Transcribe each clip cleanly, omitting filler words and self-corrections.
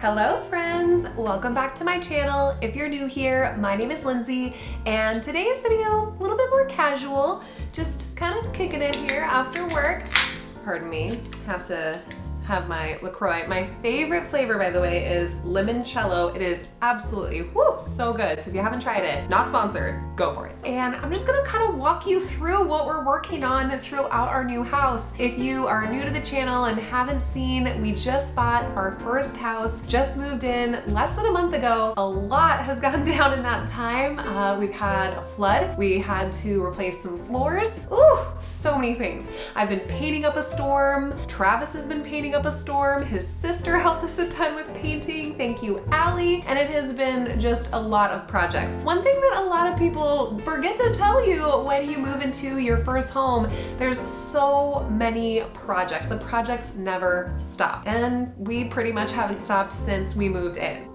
Hello friends, welcome back to my channel. If you're new here, my name is Lindsay, and today's video, a little bit more casual, just kind of kicking it here after work. Pardon me, have to have my LaCroix. My favorite flavor, by the way, is limoncello. It is absolutely, so good. So if you haven't tried it, not sponsored, go for it. And I'm just gonna kind of walk you through what we're working on throughout our new house. If you are new to the channel and haven't seen, we just bought our first house, just moved in less than a month ago. A lot has gone down in that time. We've had a flood. We had to replace some floors. Ooh, so many things. I've been painting up a storm. Travis has been painting up a storm. His sister helped us a ton with painting. Thank you, Allie. And it has been just a lot of projects. One thing that a lot of people forget to tell you when you move into your first home, there's so many projects. The projects never stop. And we pretty much haven't stopped since we moved in.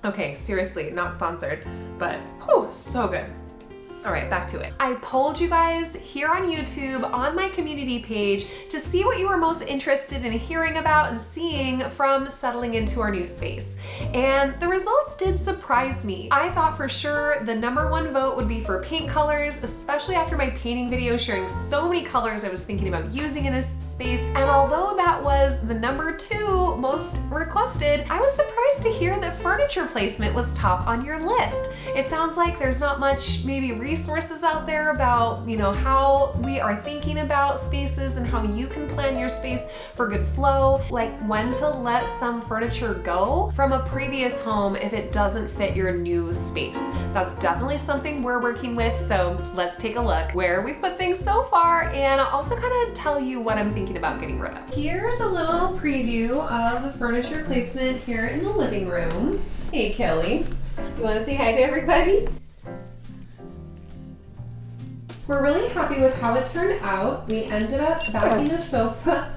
Okay, seriously, not sponsored, but so good. All right, back to it. I polled you guys here on YouTube on my community page to see what you were most interested in hearing about and seeing from settling into our new space. And the results did surprise me. I thought for sure the #1 vote would be for paint colors, especially after my painting video sharing so many colors I was thinking about using in this space. And although that was the #2 most requested, I was surprised to hear that furniture placement was top on your list. It sounds like there's not much maybe resources out there about, how we are thinking about spaces and how you can plan your space for good flow, like when to let some furniture go from a previous home if it doesn't fit your new space. That's definitely something we're working with, so let's take a look where we've put things so far, and I'll also kind of tell you what I'm thinking about getting rid of. Here's a little preview of the furniture placement here in the living room. Hey Kelly, you want to say hi to everybody? We're really happy with how it turned out. We ended up backing the sofa.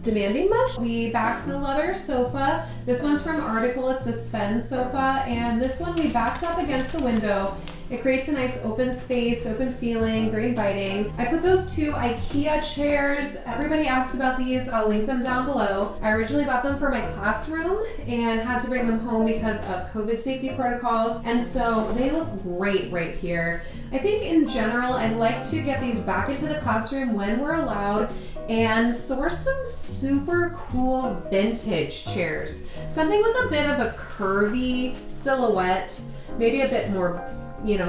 Demanding much? We backed the leather sofa. This one's from Article, it's the Sven sofa, and this one we backed up against the window. It creates a nice open space, open feeling, very inviting. I put those 2 IKEA chairs. Everybody asks about these. I'll link them down below. I originally bought them for my classroom and had to bring them home because of COVID safety protocols. And so they look great right here. I think in general, I'd like to get these back into the classroom when we're allowed and source some super cool vintage chairs. Something with a bit of a curvy silhouette, maybe a bit more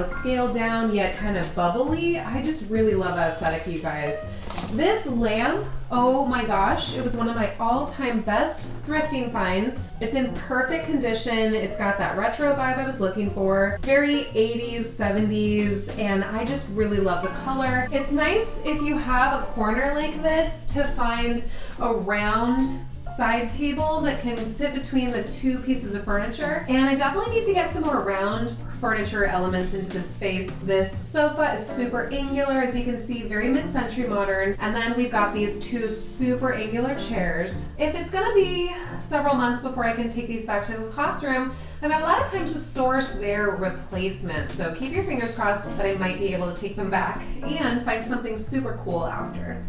scaled down yet kind of bubbly. I just really love that aesthetic, you guys. This lamp, oh my gosh, it was one of my all-time best thrifting finds. It's in perfect condition. It's got that retro vibe I was looking for. Very 80s, 70s, and I just really love the color. It's nice if you have a corner like this to find a round side table that can sit between the 2 pieces of furniture. And I definitely need to get some more round furniture elements into this space. This sofa is super angular, as you can see, very mid-century modern. And then we've got these 2 super angular chairs. If it's gonna be several months before I can take these back to the classroom, I've got a lot of time to source their replacement. So keep your fingers crossed that I might be able to take them back and find something super cool after.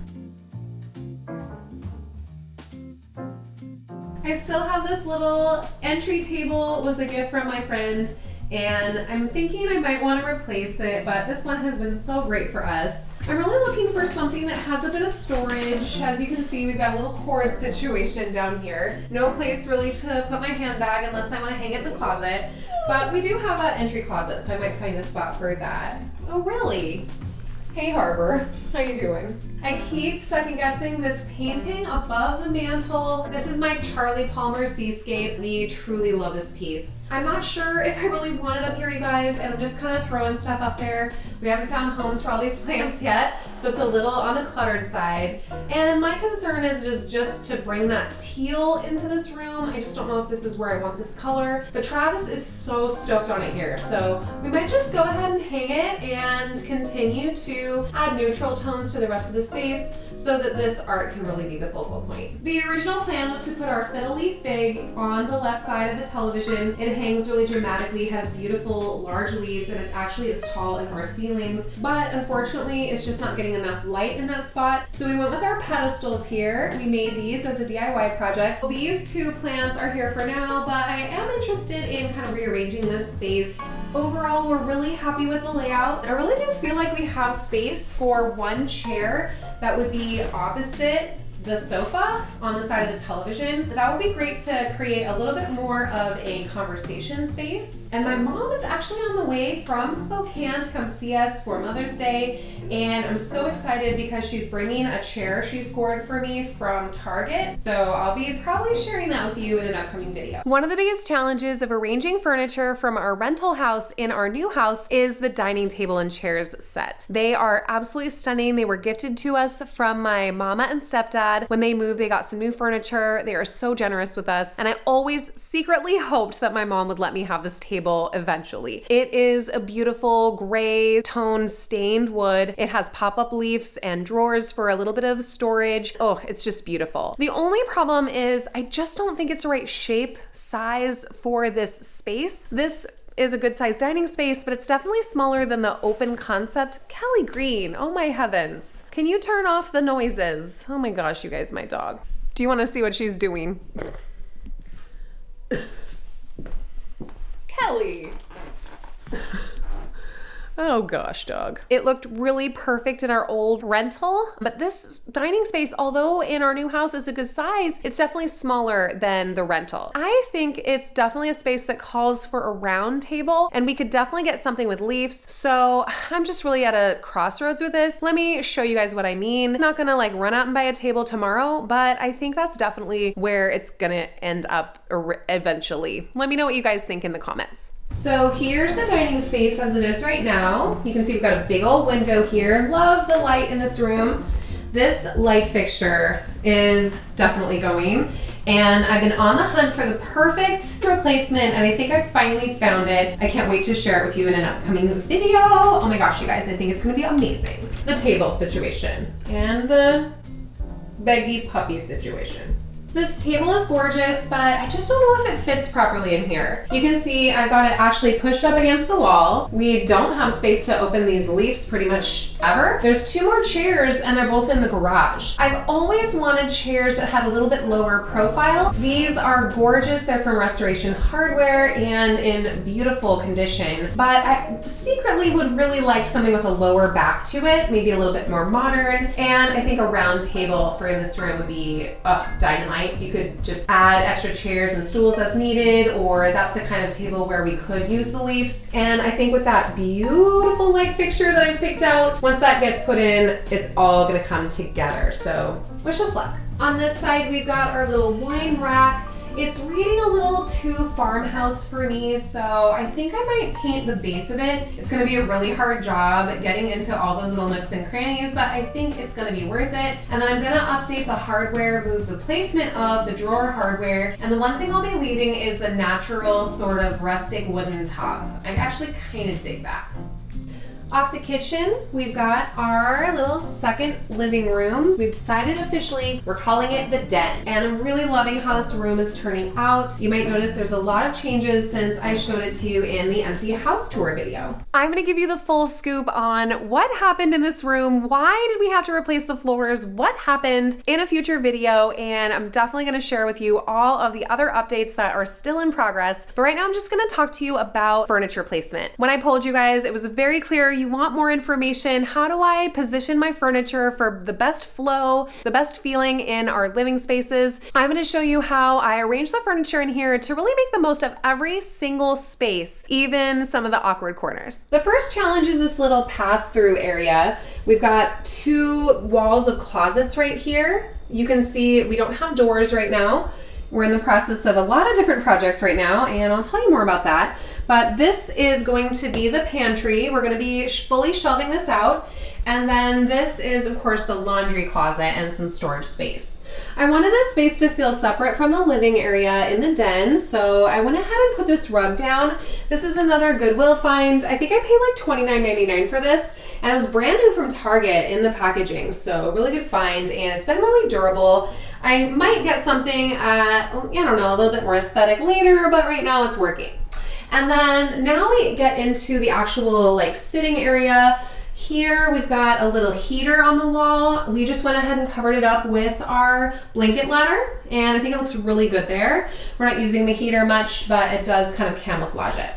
I still have this little entry table. It was a gift from my friend, and I'm thinking I might want to replace it, but this one has been so great for us. I'm really looking for something that has a bit of storage. As you can see, we've got a little cord situation down here. No place really to put my handbag unless I want to hang it in the closet, but we do have that entry closet, so I might find a spot for that. Oh, really? Hey Harbor, how you doing? I keep second guessing this painting above the mantle. This is my Charlie Palmer Seascape. We truly love this piece. I'm not sure if I really want it up here, you guys, and I'm just kind of throwing stuff up there. We haven't found homes for all these plants yet, so it's a little on the cluttered side. And my concern is just to bring that teal into this room. I just don't know if this is where I want this color, but Travis is so stoked on it here. So we might just go ahead and hang it and continue to to add neutral tones to the rest of the space so that this art can really be the focal point. The original plan was to put our fiddle-leaf fig on the left side of the television. It hangs really dramatically, has beautiful large leaves, and it's actually as tall as our ceilings, but unfortunately it's just not getting enough light in that spot. So we went with our pedestals here. We made these as a DIY project. These two plants are here for now, but I am interested in kind of rearranging this space. Overall, we're really happy with the layout. I really do feel like we have space for one chair that would be opposite the sofa on the side of the television. That would be great to create a little bit more of a conversation space. And my mom is actually on the way from Spokane to come see us for Mother's Day. And I'm so excited because she's bringing a chair she scored for me from Target. So I'll be probably sharing that with you in an upcoming video. One of the biggest challenges of arranging furniture from our rental house in our new house is the dining table and chairs set. They are absolutely stunning. They were gifted to us from my mama and stepdad. When they moved, they got some new furniture. They are so generous with us. And I always secretly hoped that my mom would let me have this table eventually. It is a beautiful gray tone stained wood. It has pop-up leaves and drawers for a little bit of storage. Oh, it's just beautiful. The only problem is I just don't think it's the right shape, size for this space. This is a good sized dining space, but it's definitely smaller than the open concept. Kelly Green, oh my heavens. Can you turn off the noises? Oh my gosh, you guys, my dog. Do you want to see what she's doing? Kelly. Oh gosh, dog. It looked really perfect in our old rental, but this dining space, although in our new house is a good size, it's definitely smaller than the rental. I think it's definitely a space that calls for a round table, and we could definitely get something with leaves. So I'm just really at a crossroads with this. Let me show you guys what I mean. I'm not gonna like run out and buy a table tomorrow, but I think that's definitely where it's gonna end up eventually. Let me know what you guys think in the comments. So here's the dining space as it is right now. You can see we've got a big old window here. Love the light in this room. This light fixture is definitely going. And I've been on the hunt for the perfect replacement, and I think I finally found it. I can't wait to share it with you in an upcoming video. Oh my gosh, you guys, I think it's gonna be amazing. The table situation and the beggy puppy situation. This table is gorgeous, but I just don't know if it fits properly in here. You can see I've got it actually pushed up against the wall. We don't have space to open these leaves pretty much ever. There's two more chairs and they're both in the garage. I've always wanted chairs that had a little bit lower profile. These are gorgeous. They're from Restoration Hardware and in beautiful condition, but I secretly would really like something with a lower back to it, maybe a little bit more modern. And I think a round table for in this room would be dynamite. You could just add extra chairs and stools as needed, or that's the kind of table where we could use the leaves. And I think with that beautiful light fixture that I picked out, once that gets put in, it's all gonna come together. So wish us luck. On this side, we've got our little wine rack. It's reading a little too farmhouse for me, so I think I might paint the base of it. It's gonna be a really hard job getting into all those little nooks and crannies, but I think it's gonna be worth it. And then I'm gonna update the hardware, move the placement of the drawer hardware, and the one thing I'll be leaving is the natural sort of rustic wooden top. I actually kind of dig that. Off the kitchen, we've got our little second living room. We've decided officially we're calling it the den, and I'm really loving how this room is turning out. You might notice there's a lot of changes since I showed it to you in the empty house tour video. I'm gonna give you the full scoop on what happened in this room, why did we have to replace the floors, what happened in a future video, and I'm definitely gonna share with you all of the other updates that are still in progress. But right now I'm just gonna talk to you about furniture placement. When I polled you guys, it was very clear you want more information. How do I position my furniture for the best flow, the best feeling in our living spaces? I'm gonna show you how I arrange the furniture in here to really make the most of every single space, even some of the awkward corners. The first challenge is this little pass-through area. We've got two walls of closets right here. You can see we don't have doors right now. We're in the process of a lot of different projects right now, and I'll tell you more about that. But this is going to be the pantry. We're going to be fully shelving this out. And then this is, of course, the laundry closet and some storage space. I wanted this space to feel separate from the living area in the den, so I went ahead and put this rug down. This is another Goodwill find. I think I paid like $29.99 for this, and it was brand new from Target in the packaging, so really good find, and it's been really durable. I might get something, I don't know, a little bit more aesthetic later, but right now it's working. And then now we get into the actual like sitting area. Here we've got a little heater on the wall. We just went ahead and covered it up with our blanket ladder, and I think it looks really good there. We're not using the heater much, but it does kind of camouflage it.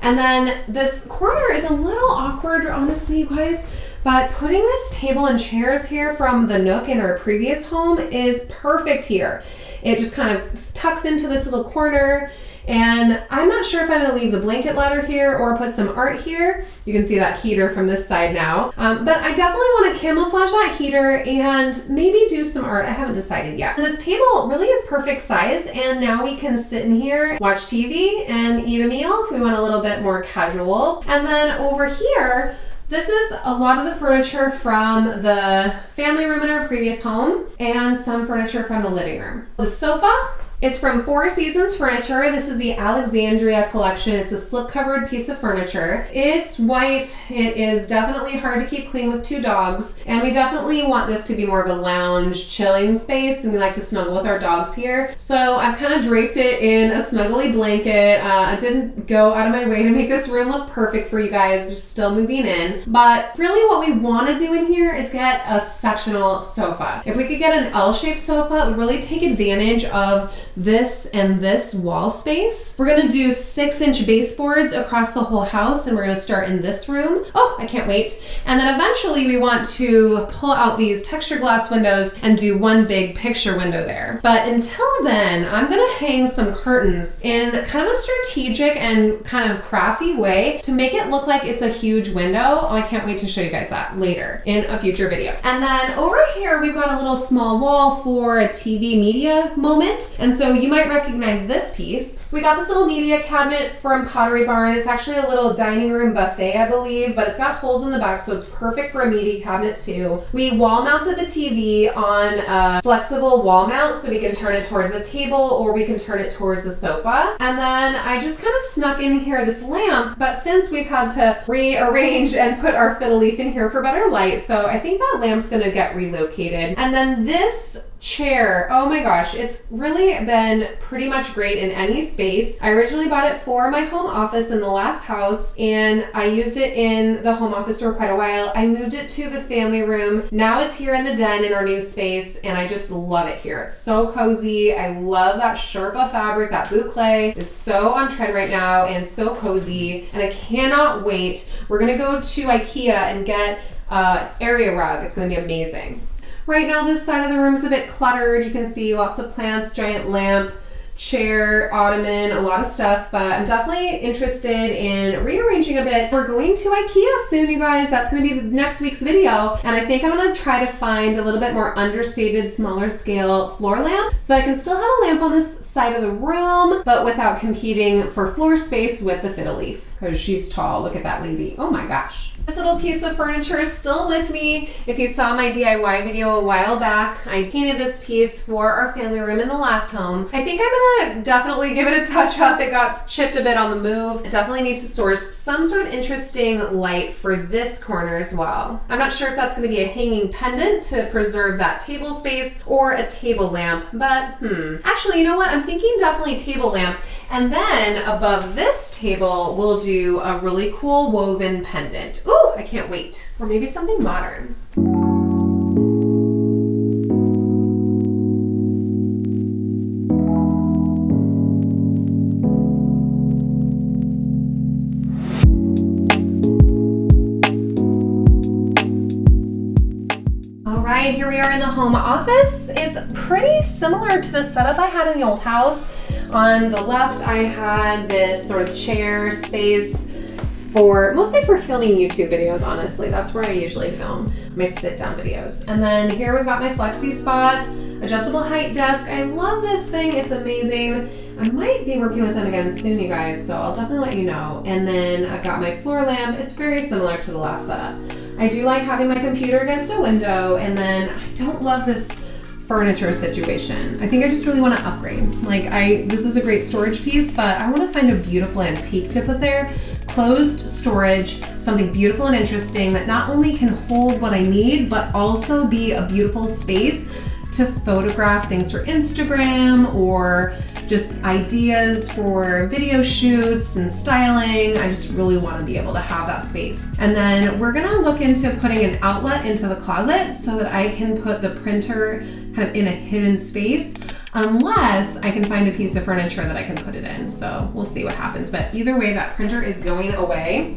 And then this corner is a little awkward, honestly, you guys, but putting this table and chairs here from the nook in our previous home is perfect here. It just kind of tucks into this little corner. And I'm not sure if I'm gonna leave the blanket ladder here or put some art here. You can see that heater from this side now. But I definitely wanna camouflage that heater and maybe do some art. I haven't decided yet. And this table really is perfect size, and now we can sit in here, watch TV, and eat a meal if we want a little bit more casual. And then over here, this is a lot of the furniture from the family room in our previous home and some furniture from the living room. The sofa, it's from Four Seasons Furniture. This is the Alexandria collection. It's a slip-covered piece of furniture. It's white. It is definitely hard to keep clean with two dogs, and we definitely want this to be more of a lounge chilling space, and we like to snuggle with our dogs here. So I've kind of draped it in a snuggly blanket. I didn't go out of my way to make this room look perfect for you guys. We're still moving in, but really what we want to do in here is get a sectional sofa. If we could get an L-shaped sofa, it would really take advantage of this and this wall space. We're gonna do 6-inch baseboards across the whole house, and we're gonna start in this room. Oh, I can't wait. And then eventually we want to pull out these texture glass windows and do one big picture window there. But until then, I'm gonna hang some curtains in kind of a strategic and kind of crafty way to make it look like it's a huge window. Oh, I can't wait to show you guys that later in a future video. And then over here, we've got a little small wall for a TV media moment. And so you might recognize this piece. We got this little media cabinet from Pottery Barn. It's actually a little dining room buffet, I believe, but it's got holes in the back, so it's perfect for a media cabinet too. We wall mounted the TV on a flexible wall mount, so we can turn it towards the table or we can turn it towards the sofa. And then I just kind of snuck in here this lamp, but since we've had to rearrange and put our fiddle leaf in here for better light, so I think that lamp's gonna get relocated. And then this chair, oh my gosh, it's really been pretty much great in any space. I originally bought it for my home office in the last house, and I used it in the home office for quite a while. I moved it to the family room. Now it's here in the den in our new space, and I just love it here. It's so cozy. I love that Sherpa fabric. That boucle is so on trend right now and so cozy, and I cannot wait. We're gonna go to IKEA and get an area rug. It's gonna be amazing. Right now, this side of the room is a bit cluttered. You can see lots of plants, giant lamp, chair, ottoman, a lot of stuff, but I'm definitely interested in rearranging a bit. We're going to IKEA soon, you guys. That's going to be next week's video, and I think I'm going to try to find a little bit more understated, smaller scale floor lamp so that I can still have a lamp on this side of the room, but without competing for floor space with the fiddle leaf, because she's tall. Look at that lady. Oh my gosh. This little piece of furniture is still with me. If you saw my DIY video a while back, I painted this piece for our family room in the last home. I think I'm gonna definitely give it a touch up. It got chipped a bit on the move. I definitely need to source some sort of interesting light for this corner as well. I'm not sure if that's gonna be a hanging pendant to preserve that table space or a table lamp, but Actually, you know what? I'm thinking definitely table lamp. And then above this table, we'll do a really cool woven pendant. Ooh, I can't wait. Or maybe something modern. All right, here we are in the home office. It's pretty similar to the setup I had in the old house. On the left, I had this sort of chair space mostly for filming YouTube videos, honestly. That's where I usually film my sit-down videos. And then here we've got my Flexi Spot, adjustable height desk. I love this thing, it's amazing. I might be working with them again soon, you guys, so I'll definitely let you know. And then I've got my floor lamp. It's very similar to the last setup. I do like having my computer against a window, and then I don't love this furniture situation. I think I just really want to upgrade. This is a great storage piece, but I want to find a beautiful antique to put there. Closed storage, something beautiful and interesting that not only can hold what I need, but also be a beautiful space to photograph things for Instagram or just ideas for video shoots and styling. I just really want to be able to have that space. And then we're gonna look into putting an outlet into the closet so that I can put the printer kind of in a hidden space, unless I can find a piece of furniture that I can put it in. So we'll see what happens. But either way, that printer is going away.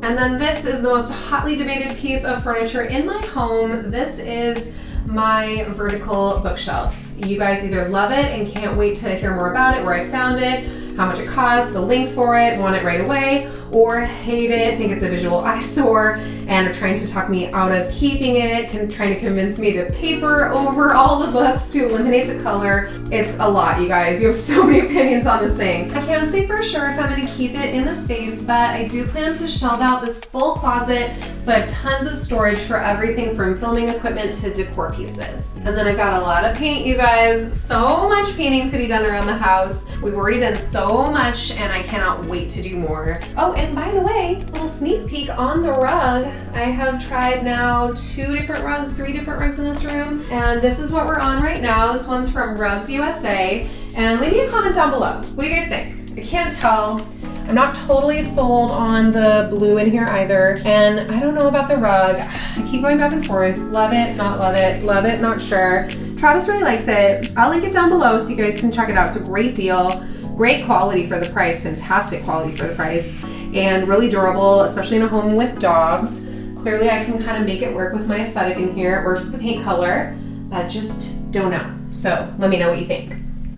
And then this is the most hotly debated piece of furniture in my home. This is my vertical bookshelf. You guys either love it and can't wait to hear more about it, where I found it, how much it costs, the link for it, want it right away, or hate it, think it's a visual eyesore, and are trying to talk me out of keeping it, trying to convince me to paper over all the books to eliminate the color. It's a lot, you guys. You have so many opinions on this thing. I can't say for sure if I'm gonna keep it in the space, but I do plan to shelve out this full closet, but I have tons of storage for everything from filming equipment to decor pieces. And then I've got a lot of paint, you guys. So much painting to be done around the house. We've already done so much, and I cannot wait to do more. Oh, and by the way, little sneak peek on the rug. I have tried now 3 different rugs in this room, and this is what we're on right now. This one's from Rugs USA, and leave me a comment down below. What do you guys think? I can't tell. I'm not totally sold on the blue in here either, and I don't know about the rug. I keep going back and forth. Love it, not love it, love it, not sure. Travis really likes it. I'll link it down below so you guys can check it out. It's a great deal. Great quality for the price, fantastic quality for the price, and really durable, especially in a home with dogs. Clearly I can kind of make it work with my aesthetic in here. It works with the paint color, but I just don't know. So let me know what you think.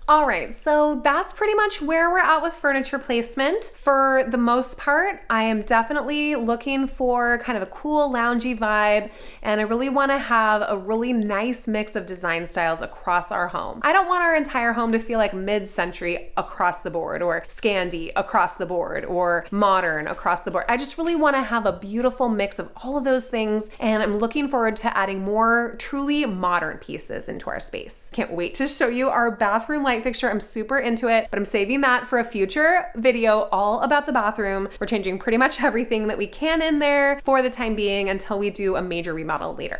All right, so that's pretty much where we're at with furniture placement. For the most part, I am definitely looking for kind of a cool loungy vibe, and I really wanna have a really nice mix of design styles across our home. I don't want our entire home to feel like mid-century across the board, or Scandi across the board, or modern across the board. I just really wanna have a beautiful mix of all of those things, and I'm looking forward to adding more truly modern pieces into our space. Can't wait to show you our bathroom light fixture. I'm super into it, but I'm saving that for a future video all about the bathroom. We're changing pretty much everything that we can in there for the time being until we do a major remodel later.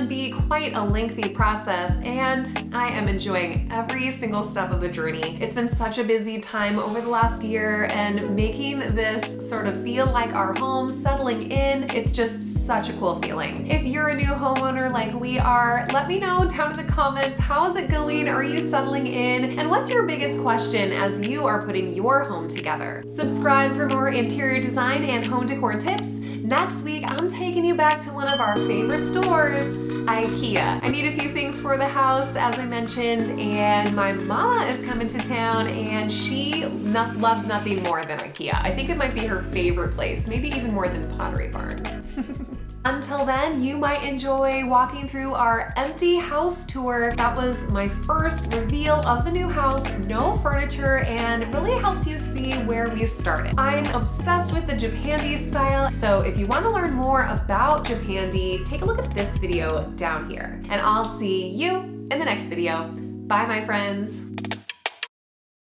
Be quite a lengthy process, and I am enjoying every single step of the journey. It's been such a busy time over the last year, and making this sort of feel like our home, settling in, it's just such a cool feeling. If you're a new homeowner like we are, let me know down in the comments, how is it going? Are you settling in? And what's your biggest question as you are putting your home together? Subscribe for more interior design and home decor tips. Next week, I'm taking you back to one of our favorite stores, IKEA. I need a few things for the house, as I mentioned, and my mama is coming to town, and she loves nothing more than IKEA. I think it might be her favorite place, maybe even more than Pottery Barn. Until then, you might enjoy walking through our empty house tour. That was my first reveal of the new house, no furniture, and it really helps you see where we started. I'm obsessed with the Japandi style, so if you want to learn more about Japandi, take a look at this video down here. And I'll see you in the next video. Bye, my friends.